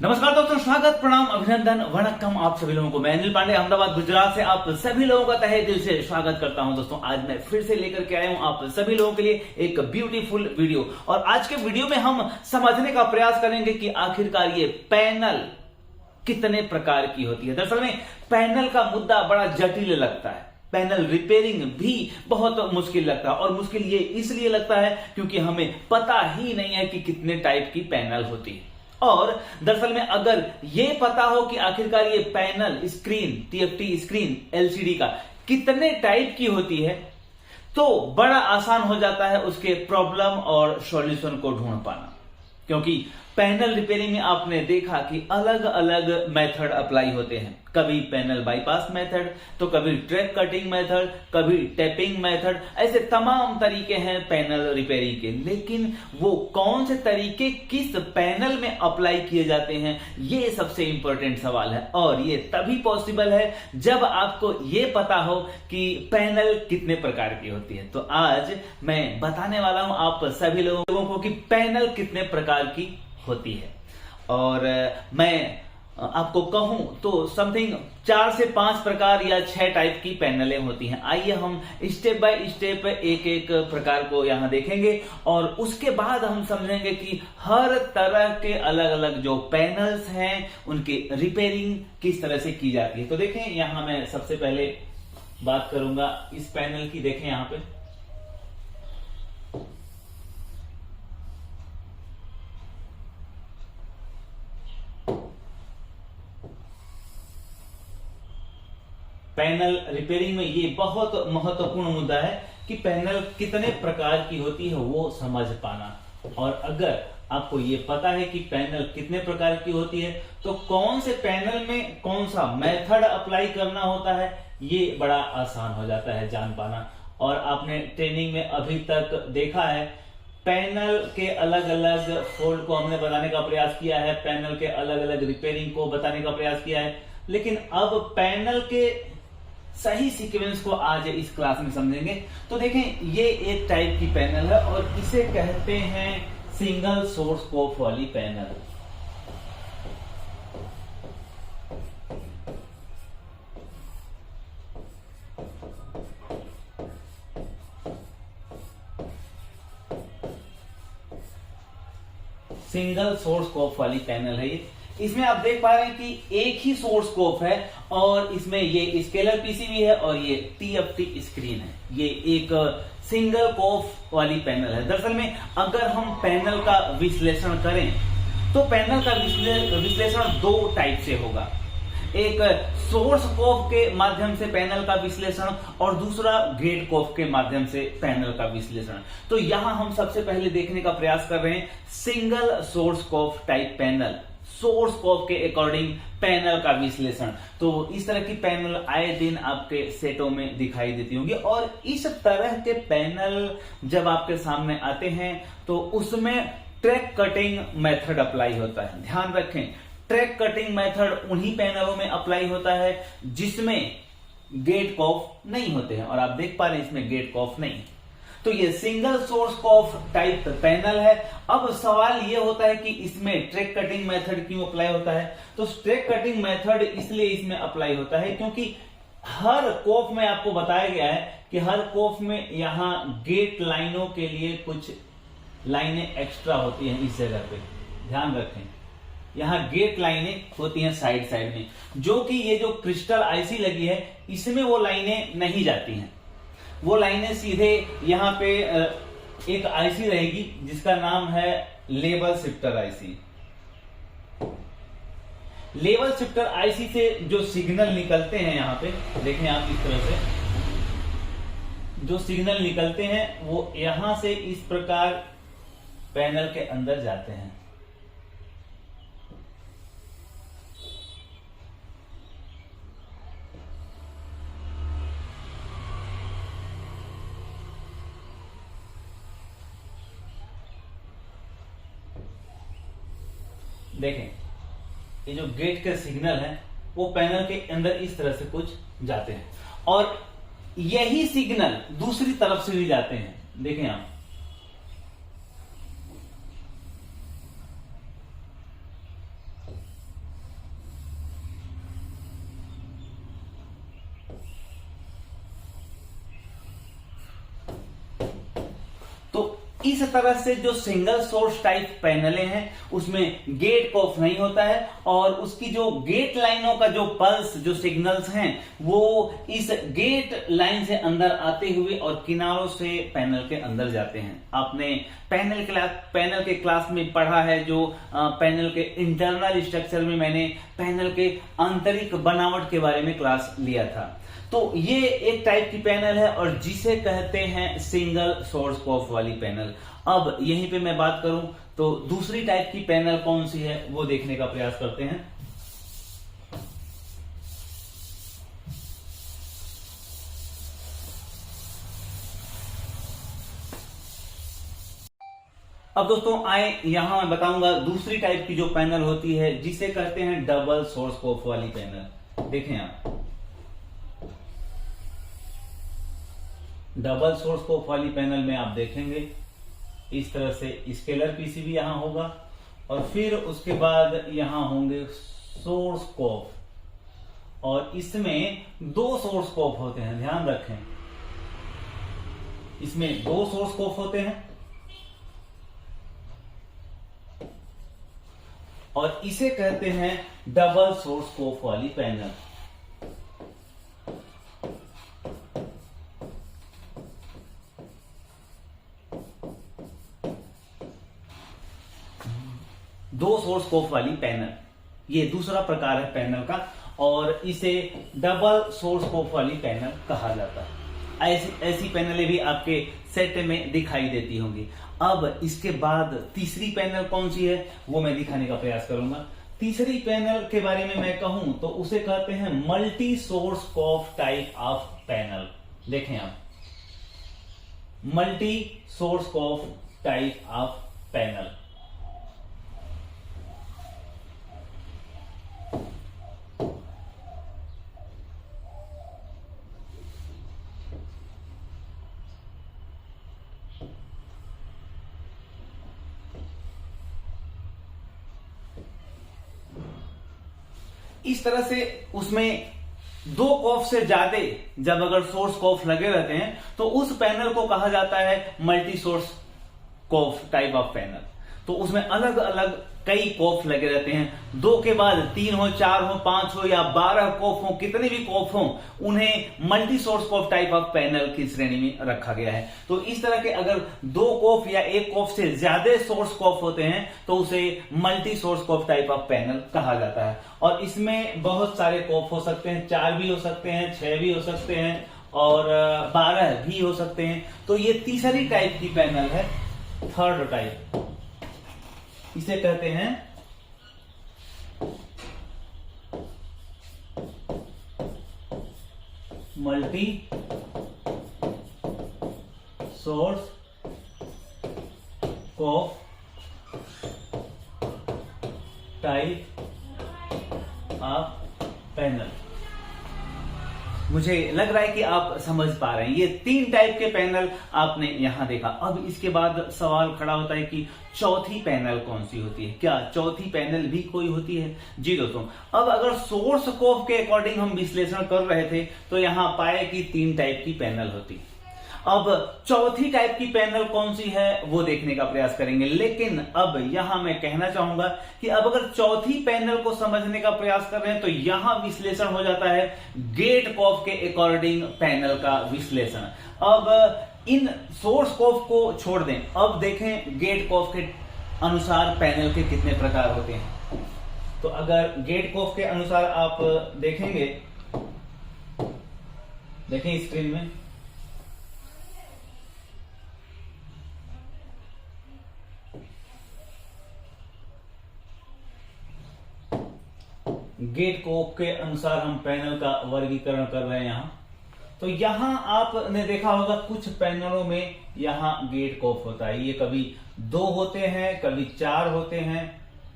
नमस्कार दोस्तों, स्वागत, प्रणाम, अभिनंदन, वणक्कम आप सभी लोगों को। मैं अनिल पांडे अहमदाबाद गुजरात से आप सभी लोगों का तहे दिल से स्वागत करता हूं। दोस्तों आज मैं फिर से लेकर के आया हूं आप सभी लोगों के लिए एक ब्यूटीफुल वीडियो। और आज के वीडियो में हम समझने का प्रयास करेंगे कि आखिरकार ये पैनल कितने प्रकार की होती है। दरअसल में पैनल का मुद्दा बड़ा जटिल लगता है, पैनल रिपेयरिंग भी बहुत मुश्किल लगता है। और मुश्किल ये इसलिए लगता है क्योंकि हमें पता ही नहीं है कि कितने टाइप की पैनल होती है। और दरअसल में अगर ये पता हो कि आखिरकार ये panel screen, TFT screen LCD का कितने टाइप की होती है, तो बड़ा आसान हो जाता है उसके प्रॉब्लम और सॉल्यूशन को ढूंढ पाना। क्योंकि पैनल रिपेयरिंग में आपने देखा कि अलग अलग मेथड अप्लाई होते हैं। कभी पैनल बाईपास मेथड, तो कभी ट्रैक कटिंग मेथड, कभी टैपिंग मेथड, ऐसे तमाम तरीके हैं पैनल रिपेयरिंग के। लेकिन वो कौन से तरीके किस पैनल में अप्लाई किए जाते हैं, ये सबसे इंपॉर्टेंट सवाल है। और ये तभी पॉसिबल है जब आपको ये पता हो कि पैनल कितने प्रकार की होती है। तो आज मैं बताने वाला हूं आप सभी लोगों को कि पैनल कितने प्रकार की होती है। और मैं आपको कहूं तो समथिंग 4 से 5 प्रकार या 6 टाइप की पैनलें होती हैं। आइए हम स्टेप बाय स्टेप एक एक प्रकार को यहां देखेंगे और उसके बाद हम समझेंगे कि हर तरह के अलग अलग जो पैनल्स हैं उनकी रिपेयरिंग किस तरह से की जाती है। तो देखें, यहां मैं सबसे पहले बात करूंगा इस पैनल की। देखें यहां पे पैनल रिपेयरिंग में ये बहुत महत्वपूर्ण मुद्दा है कि पैनल कितने प्रकार की होती है वो समझ पाना। और अगर आपको ये पता है कि पैनल कितने प्रकार की होती है तो कौन से पैनल में कौन सा मेथड अप्लाई करना होता है, ये बड़ा आसान हो जाता है जान पाना। और आपने ट्रेनिंग में अभी तक देखा है, पैनल के अलग अलग फॉल्ट को हमने बताने का प्रयास किया है, पैनल के अलग अलग रिपेयरिंग को बताने का प्रयास किया है। लेकिन अब पैनल के सही सीक्वेंस को आज इस क्लास में समझेंगे। तो देखें, ये एक टाइप की पैनल है और इसे कहते हैं सिंगल सोर्स स्कोप वाली पैनल। सिंगल सोर्स स्कोप वाली पैनल है ये। इसमें आप देख पा रहे हैं कि एक ही सोर्स स्कोप है और इसमें ये स्केलर पीसीबी है और ये टीएफटी स्क्रीन है। ये एक सिंगल कोफ वाली पैनल है। दरअसल में अगर हम पैनल का विश्लेषण करें तो पैनल का विश्लेषण 2 टाइप से होगा। एक सोर्स कोफ के माध्यम से पैनल का विश्लेषण और दूसरा गेट कोफ के माध्यम से पैनल का विश्लेषण। तो यहां हम सबसे पहले देखने का प्रयास कर रहे हैं सिंगल सोर्स कोफ टाइप पैनल, सोर्स कोफ के अकॉर्डिंग पैनल का विश्लेषण। तो इस तरह की पैनल आए दिन आपके सेटों में दिखाई देती होंगी। और इस तरह के पैनल जब आपके सामने आते हैं तो उसमें ट्रैक कटिंग मेथड अप्लाई होता है। ध्यान रखें, ट्रैक कटिंग मेथड उन्हीं पैनलों में अप्लाई होता है जिसमें गेट कॉफ नहीं होते हैं। और आप देख पा रहे हैं इसमें गेट कॉफ नहीं। तो ये single source cough type panel है। अब सवाल ये होता है कि इसमें ट्रैक कटिंग मेथड क्यों अप्लाई होता है। तो ट्रैक कटिंग मेथड इसलिए इसमें अप्लाई होता है क्योंकि हर कोफ में आपको बताया गया है कि हर कोफ में यहां गेट लाइनों के लिए कुछ लाइनें एक्स्ट्रा होती हैं। इस जगह पे ध्यान रखें, यहां गेट लाइनें होती हैं साइड साइड में, जो कि ये जो क्रिस्टल आईसी लगी है इसमें वो लाइनें नहीं जाती हैं। वो लाइनें सीधे यहां पे एक आईसी रहेगी जिसका नाम है level shifter IC. Level shifter IC से जो सिग्नल निकलते हैं यहां पे देखें आप, इस तरह से जो सिग्नल निकलते हैं वो यहां से इस प्रकार पैनल के अंदर जाते हैं। देखें, ये जो गेट के सिग्नल है वो पैनल के अंदर इस तरह से कुछ जाते हैं और यही सिग्नल दूसरी तरफ से भी जाते हैं। देखें आप, इस तरह से जो सिंगल सोर्स टाइप पैनलें हैं उसमें गेट कॉफ नहीं होता है और उसकी जो गेट लाइनों का जो पल्स जो सिग्नल्स हैं वो इस गेट लाइन से अंदर आते हुए और किनारों से पैनल के अंदर जाते हैं। आपने पैनल के क्लास में पढ़ा है, जो पैनल के इंटरनल स्ट्रक्चर में मैंने पैनल के आंतरिक बनावट के बारे में क्लास लिया था। तो ये एक टाइप की पैनल है और जिसे कहते हैं सिंगल सोर्स कॉफ वाली पैनल। अब यहीं पे मैं बात करूं तो दूसरी टाइप की पैनल कौन सी है वो देखने का प्रयास करते हैं। अब दोस्तों आए यहां मैं बताऊंगा दूसरी टाइप की जो पैनल होती है जिसे कहते हैं डबल सोर्स कॉफ वाली पैनल। देखें आप, डबल सोर्स कॉफ वाली पैनल में आप देखेंगे इस तरह से स्केलर पीसीबी यहां होगा और फिर उसके बाद यहां होंगे सोर्स कॉफ और इसमें दो सोर्स कॉफ होते हैं। ध्यान रखें, इसमें दो सोर्स कॉफ होते हैं और इसे कहते हैं डबल सोर्स कॉफ वाली पैनल। दो सोर्स कॉफ वाली पैनल, ये दूसरा प्रकार है पैनल का और इसे डबल सोर्स कॉफ वाली पैनल कहा जाता है। ऐसी पैनलें भी आपके सेट में दिखाई देती होंगी। अब इसके बाद तीसरी पैनल कौन सी है वो मैं दिखाने का प्रयास करूंगा। तीसरी पैनल के बारे में मैं कहूं तो उसे कहते हैं multi source cough type of panel. देखें आप, multi source cough type of panel. इस तरह से उसमें दो कॉफ से ज्यादा जब अगर सोर्स कॉफ लगे रहते हैं तो उस पैनल को कहा जाता है multi source cough type of panel. तो उसमें अलग अलग कई कॉफ लगे रहते हैं, दो के बाद तीन हो, चार हो, पांच हो या 12 कॉफ हो, कितने भी कॉफ हो, उन्हें multi source cough type of panel की श्रेणी में रखा गया है। तो इस तरह के अगर दो कॉफ या एक कॉफ से ज्यादा सोर्स कॉफ होते हैं तो उसे multi source cough type of panel कहा जाता है। और इसमें बहुत सारे कॉफ हो सकते हैं, 4 भी हो सकते हैं, 6 भी हो सकते हैं और 12 भी हो सकते हैं। तो ये तीसरी टाइप की पैनल है, थर्ड टाइप, इसे कहते हैं multi source cough type of panel. मुझे लग रहा है कि आप समझ पा रहे हैं, ये 3 टाइप के पैनल आपने यहां देखा। अब इसके बाद सवाल खड़ा होता है कि चौथी पैनल कौन सी होती है, क्या चौथी पैनल भी कोई होती है? जी दोस्तों, अब अगर सोर्स कॉफ के अकॉर्डिंग हम विश्लेषण कर रहे थे तो यहां पाए कि 3 टाइप की पैनल होती है। अब चौथी टाइप की पैनल कौन सी है वो देखने का प्रयास करेंगे। लेकिन अब यहां मैं कहना चाहूंगा कि अब अगर चौथी पैनल को समझने का प्रयास कर रहे हैं तो यहां विश्लेषण हो जाता है गेट कॉफ के अकॉर्डिंग पैनल का विश्लेषण। अब इन सोर्स कॉफ को छोड़ दें, अब देखें गेट कॉफ के अनुसार पैनल के कितने प्रकार होते हैं। तो अगर गेट कॉफ के अनुसार आप देखेंगे, देखें स्क्रीन में, गेट कॉफ के अनुसार हम पैनल का वर्गीकरण कर रहे हैं यहां। तो यहां आपने देखा होगा कुछ पैनलों में यहां गेट कॉफ होता है, ये कभी 2 होते हैं, कभी 4 होते हैं,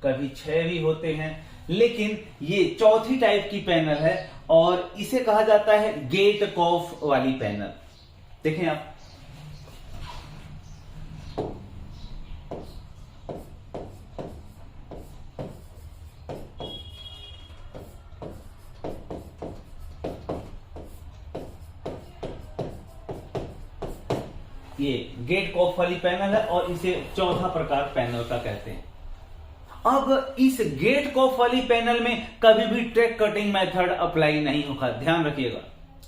कभी 6 भी होते हैं। लेकिन ये चौथी टाइप की पैनल है और इसे कहा जाता है गेट कॉफ वाली पैनल। देखें आप, ये गेट कॉफ वाली पैनल है और इसे चौथा प्रकार पैनल का कहते हैं। अब इस गेट कॉफ वाली पैनल में कभी भी ट्रैक कटिंग मेथड अप्लाई नहीं होगा, ध्यान रखिएगा।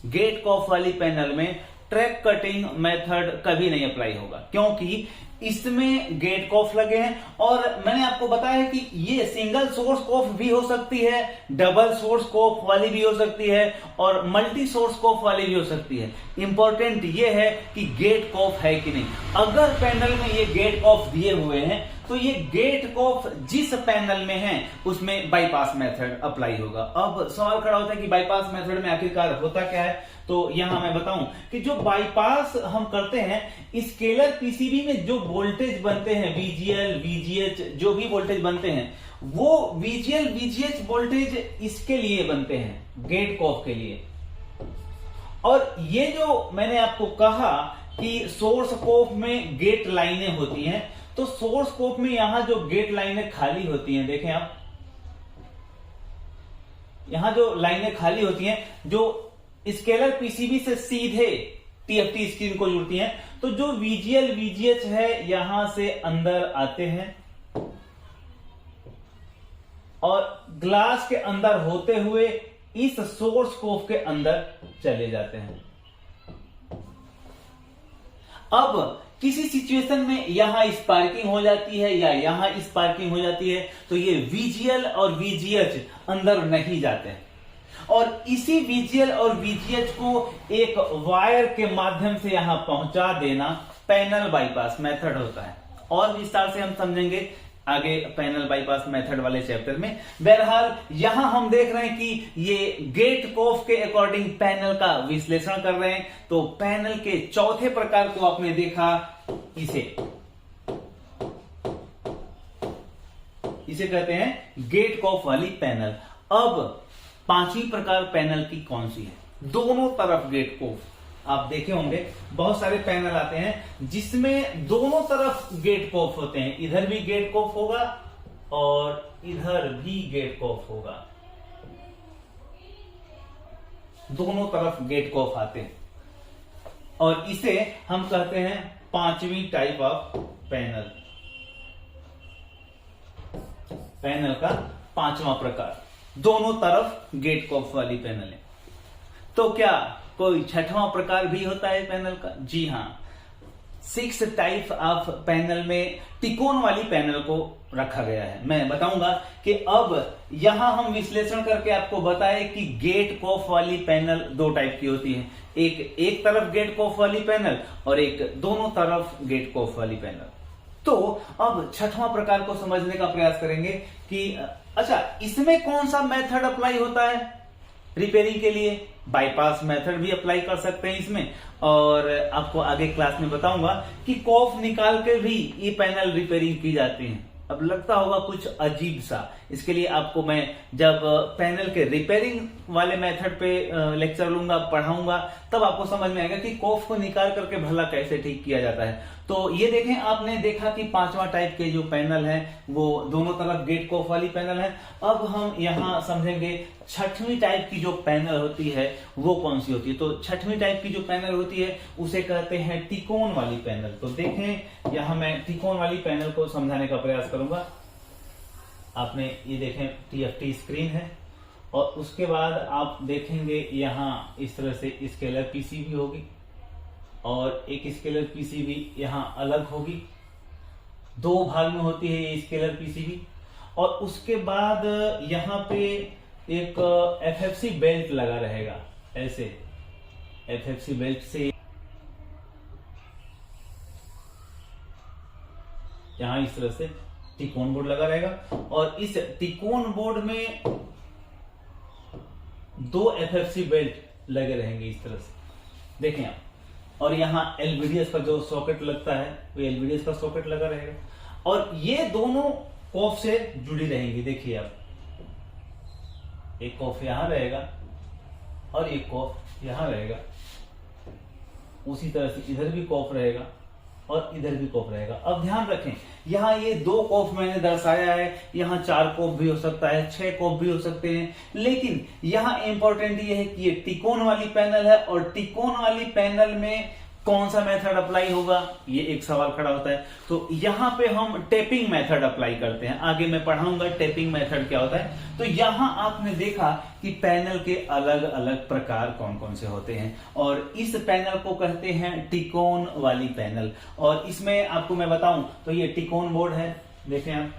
गेट कॉफ वाली पैनल में ट्रैक कटिंग मेथड कभी नहीं अप्लाई होगा, क्योंकि इसमें गेट कॉफ लगे हैं और मैंने आपको बताया कि ये सिंगल सोर्स कॉफ भी हो सकती है, डबल सोर्स कॉफ वाली भी हो सकती है और मल्टी सोर्स कॉफ वाली भी हो सकती है। इंपॉर्टेंट ये है कि गेट कॉफ है कि नहीं। अगर पैनल में ये गेट कॉफ दिए हुए हैं तो ये गेट कॉफ जिस पैनल में है उसमें बाईपास मेथड अप्लाई होगा। अब सवाल खड़ा होता है कि बाईपास मेथड में आखिरकार होता क्या है, तो यहां मैं बताऊं कि जो बाईपास हम करते हैं स्केलर पीसीबी में जो वोल्टेज बनते हैं वीजीएल वीजीएच जो भी वोल्टेज बनते हैं वो वीजीएल वीजीएच वोल्टेज इसके लिए बनते हैं, गेट कॉफ के लिए। और ये जो मैंने आपको कहा कि सोर्स कॉफ में गेट लाइनें होती हैं, तो सोर्स कॉफ में यहां जो गेट लाइनें खाली होती हैं, देखें आप यहां जो लाइनें खाली होती हैं जो स्केलर पीसीबी से सीधे टीएफटी स्क्रीन को जुड़ती हैं, तो जो वीजीएल वीजीएच है यहां से अंदर आते हैं और ग्लास के अंदर होते हुए इस सोर्स कॉफ के अंदर चले जाते हैं। अब किसी सिचुएशन में यहां स्पार्किंग हो जाती है या यहां स्पार्किंग हो जाती है तो ये वीजीएल और वीजीएच अंदर नहीं जाते हैं और इसी वीजीएल और वीजीएच को एक वायर के माध्यम से यहां पहुंचा देना पैनल बाईपास मेथड होता है। और विस्तार से हम समझेंगे आगे पैनल बाईपास मेथड वाले चैप्टर में। बहरहाल यहां हम देख रहे हैं कि ये गेट कॉफ के अकॉर्डिंग पैनल का विश्लेषण कर रहे हैं। तो पैनल के चौथे प्रकार को आपने देखा, इसे कहते हैं गेट कॉफ वाली पैनल। अब पांचवी प्रकार पैनल की कौन सी है? दोनों तरफ गेट कॉफ। आप देखे होंगे बहुत सारे पैनल आते हैं जिसमें दोनों तरफ गेट कॉफ होते हैं, इधर भी गेट कॉफ होगा और इधर भी गेट कॉफ होगा, दोनों तरफ गेट कॉफ आते हैं और इसे हम कहते हैं पांचवी टाइप ऑफ पैनल। पैनल का पांचवा प्रकार, दोनों तरफ गेट कॉफ वाली पैनल है। तो क्या कोई छठवां प्रकार भी होता है पैनल का? जी हां, 6 टाइप ऑफ पैनल में तिकोन वाली पैनल को रखा गया है। मैं बताऊंगा कि अब यहां हम विश्लेषण करके आपको बताएं कि गेट कॉफ वाली पैनल दो टाइप की होती है, एक तरफ गेट कॉफ वाली पैनल और एक दोनों तरफ गेट कॉफ वाली पैनल। तो अब छठवां प्रकार को समझने का प्रयास करेंगे कि अच्छा इसमें कौन सा मेथड अप्लाई होता है रिपेयरिंग के लिए। बाईपास मेथड भी अप्लाई कर सकते हैं इसमें और आपको आगे क्लास में बताऊंगा कि कॉफ निकाल के भी ये पैनल रिपेयरिंग की जाती है। अब लगता होगा कुछ अजीब सा, इसके लिए आपको मैं जब पैनल के रिपेयरिंग वाले मेथड पे लेक्चर लूंगा, पढ़ाऊंगा, तब आपको समझ में आएगा कि कॉफ को निकाल करके भला कैसे ठीक किया जाता है। तो ये देखें, आपने देखा कि पांचवा टाइप के जो पैनल है वो दोनों तरफ गेट कॉफ वाली पैनल है। अब हम यहां समझेंगे छठवीं टाइप की जो पैनल होती है वो कौन सी होती है। तो छठवीं टाइप की जो पैनल होती है उसे कहते हैं तिकोन वाली पैनल। तो देखें यहां मैं तिकोन वाली पैनल को समझाने का प्रयास करूंगा। आपने ये देखें टीएफटी स्क्रीन है और उसके बाद आप देखेंगे यहां इस तरह से स्केलर पीसीबी होगी और एक स्केलर पीसीबी यहां अलग होगी, दो भाग में होती है ये स्केलर पीसीबी। और उसके बाद यहां पे एक एफएफसी बेल्ट लगा रहेगा, ऐसे एफएफसी बेल्ट से यहां इस तरह से तिकोन बोर्ड लगा रहेगा और इस तिकोन बोर्ड में दो एफएफसी बेल्ट लगे रहेंगे इस तरह से, देखें आप। और यहां एलवीडीएस का जो सॉकेट लगता है वो एलवीडीएस का सॉकेट लगा रहेगा और ये दोनों कॉफ से जुड़ी रहेंगी। देखिए आप, एक कॉफ यहां रहेगा और एक कॉफ यहां रहेगा, उसी तरह से इधर भी कॉफ रहेगा और इधर भी कॉफ रहेगा। अब ध्यान रखें, यहां ये दो कॉफ मैंने दर्शाया है, यहां 4 कॉफ भी हो सकता है, 6 कॉफ भी हो सकते हैं, लेकिन यहां इंपॉर्टेंट ये है कि ये तिकोन वाली पैनल है और तिकोन वाली पैनल में कौन सा मेथड अप्लाई होगा, ये एक सवाल खड़ा होता है। तो यहां पे हम टेपिंग मेथड अप्लाई करते हैं। आगे मैं पढ़ाऊंगा टेपिंग मेथड क्या होता है। तो यहां आपने देखा कि पैनल के अलग अलग प्रकार कौन कौन से होते हैं, और इस पैनल को कहते हैं टिकोन वाली पैनल। और इसमें आपको मैं बताऊं तो ये टिकोन बोर्ड है, देखें आप,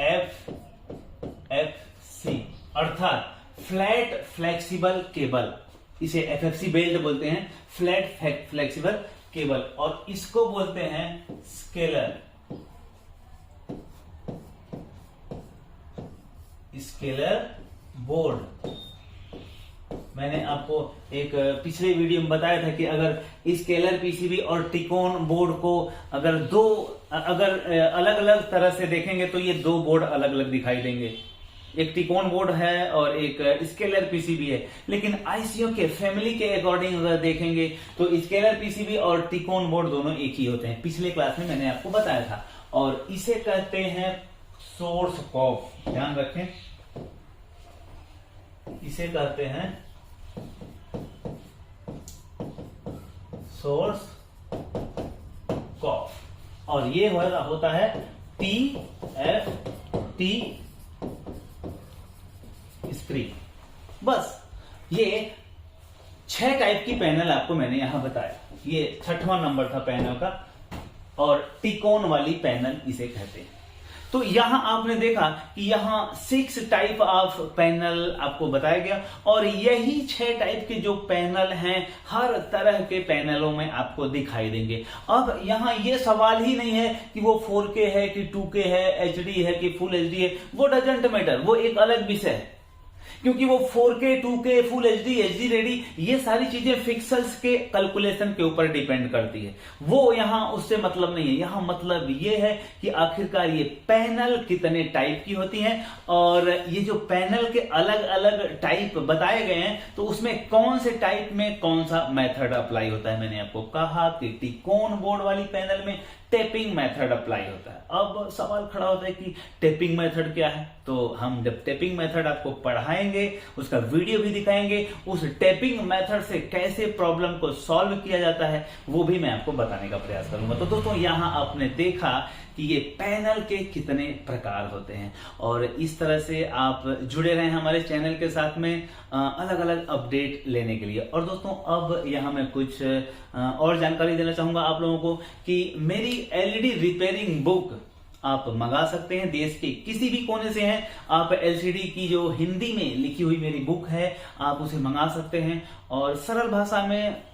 FFC अर्थात फ्लैट फ्लेक्सिबल केबल, इसे FFC बेल्ट बोलते हैं, फ्लैट फ्लेक्सिबल केबल। और इसको बोलते हैं स्केलर बोर्ड। मैंने आपको एक पिछले वीडियो में बताया था कि अगर स्केलर पीसीबी और टिकोन बोर्ड को अगर अलग अलग तरह से देखेंगे तो ये दो बोर्ड अलग अलग दिखाई देंगे। एक टिकोन बोर्ड है और एक स्केलर पीसीबी है, लेकिन आईसीओ के फैमिली के अकॉर्डिंग अगर देखेंगे तो स्केलर पीसीबी और टिकोन बोर्ड दोनों एक ही होते हैं। पिछले क्लास में मैंने आपको बताया था। और इसे कहते हैं सोर्स कॉफ, ध्यान रखें, इसे कहते हैं सोर्स कॉफ। और ये होता है TFT स्क्रीन। बस ये 6 टाइप की पैनल आपको मैंने यहां बताया। ये 6वां नंबर था पैनल का, और टिकोन वाली पैनल इसे कहते हैं। तो यहां आपने देखा कि यहां 6 टाइप ऑफ पैनल आपको बताया गया, और यही 6 टाइप के जो पैनल हैं हर तरह के पैनलों में आपको दिखाई देंगे। अब यहां ये सवाल ही नहीं है कि वो 4K है कि 2K है, HD है कि फुल HD है, वो डजंट मैटर, वो एक अलग विषय है। क्योंकि वो 4K, 2K, full HD, HD ready, ये सारी चीजें पिक्सेल्स के कैलकुलेशन के ऊपर डिपेंड करती है। वो यहां उससे मतलब नहीं है। यहां मतलब ये है कि आखिरकार ये पैनल कितने टाइप की होती हैं, और ये जो पैनल के अलग अलग टाइप बताए गए हैं तो उसमें कौन से टाइप में कौन सा मेथड अप्लाई होता है। मैंने आपको कहा कि टिकोन बोर्ड वाली पैनल में टेपिंग मेथड अप्लाई होता है। अब सवाल खड़ा होता है कि टेपिंग मेथड क्या है। तो हम जब टेपिंग मेथड आपको पढ़ाएंगे, उसका वीडियो भी दिखाएंगे, उस टेपिंग मेथड से कैसे प्रॉब्लम को सॉल्व किया जाता है वो भी मैं आपको बताने का प्रयास करूंगा। तो दोस्तों यहां आपने देखा कि ये पैनल के कितने प्रकार होते हैं, और इस तरह से आप जुड़े रहे हमारे चैनल के साथ में अलग अलग अपडेट लेने के लिए। और दोस्तों अब यहाँ मैं कुछ और जानकारी देना चाहूंगा आप लोगों को कि मेरी एलईडी रिपेयरिंग बुक आप मंगा सकते हैं। देश के किसी भी कोने से हैं आप, एलसीडी की जो हिंदी में लिखी हुई मेरी बुक है आप उसे मंगा सकते हैं, और सरल भाषा में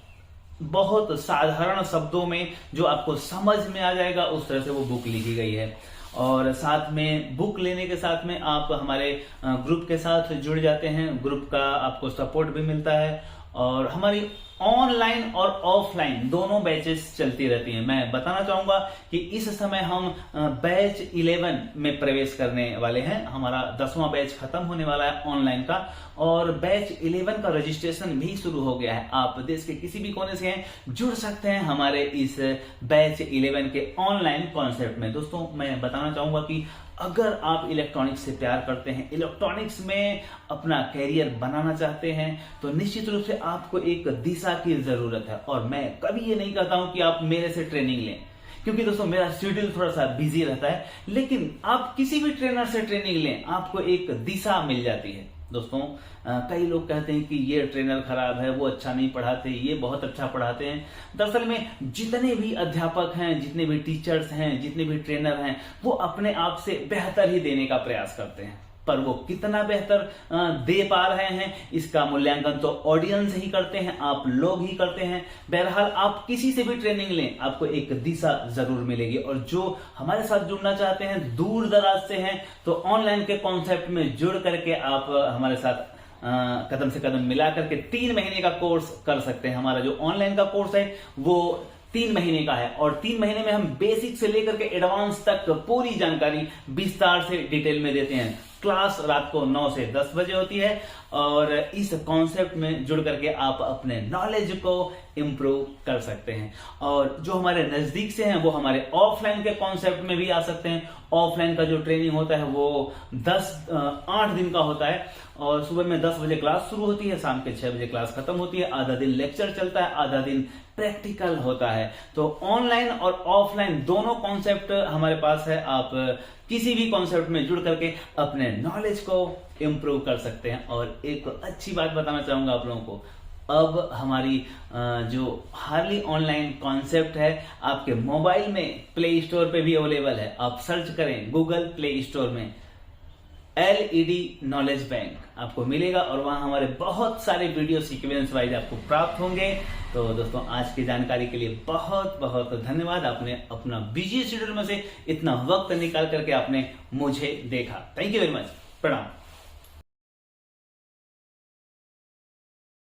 बहुत साधारण शब्दों में जो आपको समझ में आ जाएगा उस तरह से वो बुक लिखी गई है। और साथ में बुक लेने के साथ में आप हमारे ग्रुप के साथ जुड़ जाते हैं, ग्रुप का आपको सपोर्ट भी मिलता है, और हमारी ऑनलाइन और ऑफलाइन दोनों बैचेस चलती रहती हैं। मैं बताना चाहूंगा कि इस समय हम बैच 11 में प्रवेश करने वाले हैं। हमारा 10वां बैच खत्म होने वाला है ऑनलाइन का, और बैच 11 का रजिस्ट्रेशन भी शुरू हो गया है। आप देश के किसी भी कोने से हैं जुड़ सकते हैं हमारे इस बैच 11 के ऑनलाइन कॉन्सेप्ट में। दोस्तों मैं बताना चाहूंगा कि अगर आप इलेक्ट्रॉनिक्स से प्यार करते हैं, इलेक्ट्रॉनिक्स में अपना कैरियर बनाना चाहते हैं, तो निश्चित रूप से आपको एक दिशा की जरूरत है। और मैं कभी ये नहीं कहता हूं कि आप मेरे से ट्रेनिंग लें, क्योंकि दोस्तों मेरा शेड्यूल थोड़ा सा बिजी रहता है, लेकिन आप किसी भी ट्रेनर से ट्रेनिंग लें, आपको एक दिशा मिल जाती है। दोस्तों कई लोग कहते हैं कि ये ट्रेनर खराब है, वो अच्छा नहीं पढ़ाते, ये बहुत अच्छा पढ़ाते हैं। दरअसल में जितने भी अध्यापक हैं, जितने भी टीचर्स हैं, जितने भी ट्रेनर हैं, वो अपने आप से बेहतर ही देने का प्रयास करते हैं, पर वो कितना बेहतर दे पा रहे हैं इसका मूल्यांकन तो ऑडियंस ही करते हैं, आप लोग ही करते हैं। बहरहाल आप किसी से भी ट्रेनिंग लें, आपको एक दिशा जरूर मिलेगी। और जो हमारे साथ जुड़ना चाहते हैं, दूर दराज से हैं, तो ऑनलाइन के कॉन्सेप्ट में जुड़ करके आप हमारे साथ कदम से कदम मिला करके 3 महीने का कोर्स कर सकते हैं। हमारा जो ऑनलाइन का कोर्स है वो 3 महीने का है, और 3 महीने में हम बेसिक से लेकर के एडवांस तक पूरी जानकारी विस्तार से डिटेल में देते हैं। क्लास रात को 9 से 10 बजे होती है और इस कॉन्सेप्ट में जुड़ करके आप अपने नॉलेज को इंप्रूव कर सकते हैं। और जो हमारे नजदीक से हैं वो हमारे ऑफलाइन के कॉन्सेप्ट में भी आ सकते हैं। ऑफलाइन का जो ट्रेनिंग होता है वो 8 दिन का होता है और सुबह में 10 बजे क्लास शुरू होती है, शाम के 6 बजे क्लास खत्म होती है। आधा दिन लेक्चर चलता है, आधा दिन प्रैक्टिकल होता है। तो ऑनलाइन और ऑफलाइन दोनों कॉन्सेप्ट हमारे पास है। आप किसी भी कॉन्सेप्ट में जुड़ करके अपने नॉलेज को इंप्रूव कर सकते हैं। और एक अच्छी बात बताना चाहूंगा आप लोगों को, अब हमारी जो हार्ली ऑनलाइन कॉन्सेप्ट है आपके मोबाइल में प्ले स्टोर पे भी अवेलेबल है। आप सर्च करें गूगल प्ले स्टोर में LED नॉलेज बैंक, आपको मिलेगा और वहां हमारे बहुत सारे वीडियो सीक्वेंस वाइज आपको प्राप्त होंगे। तो दोस्तों आज की जानकारी के लिए बहुत बहुत धन्यवाद। आपने अपना बिजी शेड्यूल में से इतना वक्त निकाल करके आपने मुझे देखा। Thank you very much. प्रणाम।